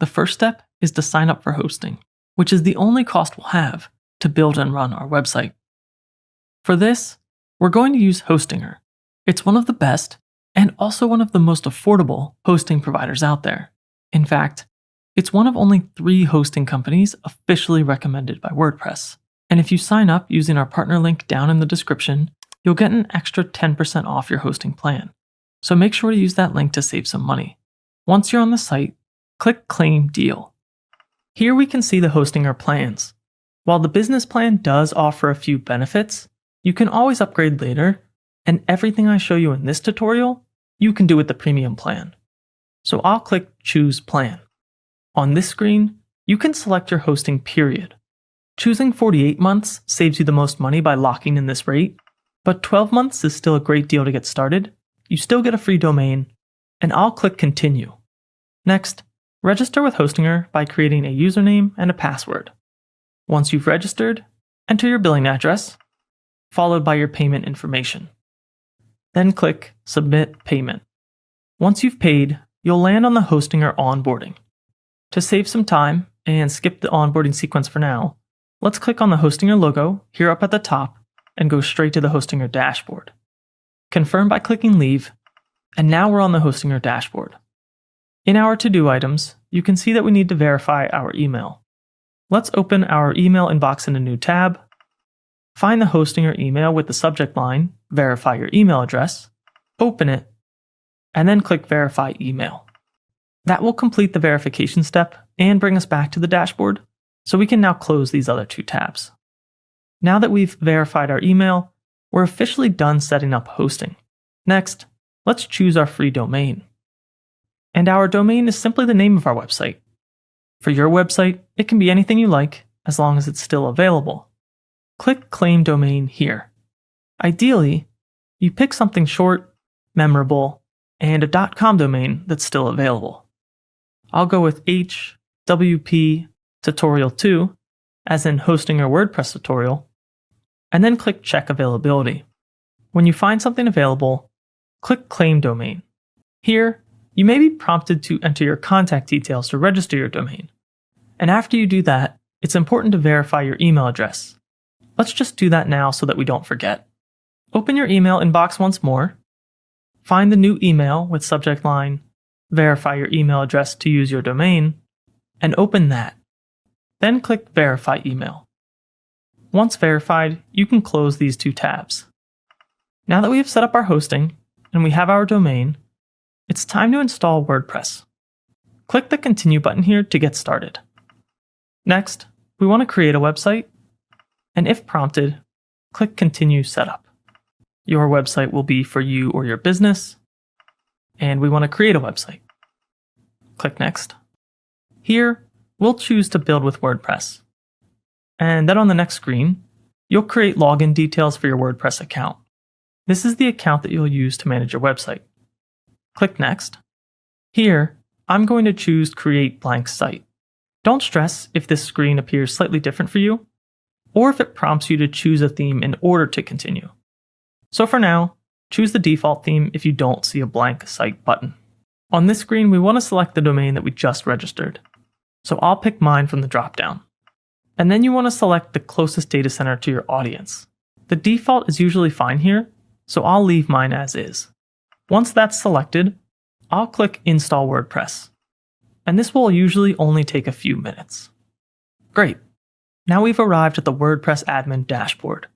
the first step is to sign up for hosting, which is the only cost we'll have to build and run our website. For this, we're going to use Hostinger. It's one of the best and also one of the most affordable hosting providers out there. In fact, it's one of only 3 hosting companies officially recommended by WordPress. And if you sign up using our partner link down in the description, you'll get an extra 10% off your hosting plan. So make sure to use that link to save some money. Once you're on the site, click Claim Deal. Here we can see the Hostinger plans. While the business plan does offer a few benefits, you can always upgrade later, and everything I show you in this tutorial, you can do with the premium plan. So I'll click Choose Plan. On this screen, you can select your hosting period. Choosing 48 months saves you the most money by locking in this rate, but 12 months is still a great deal to get started. You still get a free domain, and I'll click Continue. Next, register with Hostinger by creating a username and a password. Once you've registered, enter your billing address, followed by your payment information. Then click Submit Payment. Once you've paid, you'll land on the Hostinger onboarding. To save some time and skip the onboarding sequence for now, let's click on the Hostinger logo here up at the top and go straight to the Hostinger dashboard. Confirm by clicking Leave, and now we're on the Hostinger dashboard. In our to-do items, you can see that we need to verify our email. Let's open our email inbox in a new tab, find the Hostinger email with the subject line, Verify your email address, open it, and then click Verify Email. That will complete the verification step and bring us back to the dashboard, so we can now close these other 2 tabs. Now that we've verified our email, we're officially done setting up hosting. Next, let's choose our free domain. And our domain is simply the name of our website. For your website, it can be anything you like, as long as it's still available. Click Claim Domain here. Ideally, you pick something short, memorable, and a .com domain that's still available. I'll go with HWP Tutorial 2, as in hosting a WordPress tutorial, and then click Check Availability. When you find something available, click Claim Domain. Here, you may be prompted to enter your contact details to register your domain. And after you do that, it's important to verify your email address. Let's just do that now so that we don't forget. Open your email inbox once more, find the new email with subject line, Verify your email address to use your domain, and open that. Then click Verify Email. Once verified, you can close these 2 tabs. Now that we have set up our hosting and we have our domain, it's time to install WordPress. Click the Continue button here to get started. Next, we want to create a website, and if prompted, click Continue Setup. Your website will be for you or your business, and we want to create a website. Click Next. Here, we'll choose to build with WordPress. And then on the next screen, you'll create login details for your WordPress account. This is the account that you'll use to manage your website. Click Next. Here, I'm going to choose Create Blank Site. Don't stress if this screen appears slightly different for you, or if it prompts you to choose a theme in order to continue. So for now, choose the default theme if you don't see a blank site button. On this screen, we want to select the domain that we just registered. So I'll pick mine from the dropdown. And then you want to select the closest data center to your audience. The default is usually fine here, so I'll leave mine as is. Once that's selected, I'll click Install WordPress. And this will usually only take a few minutes. Great. Now we've arrived at the WordPress admin dashboard.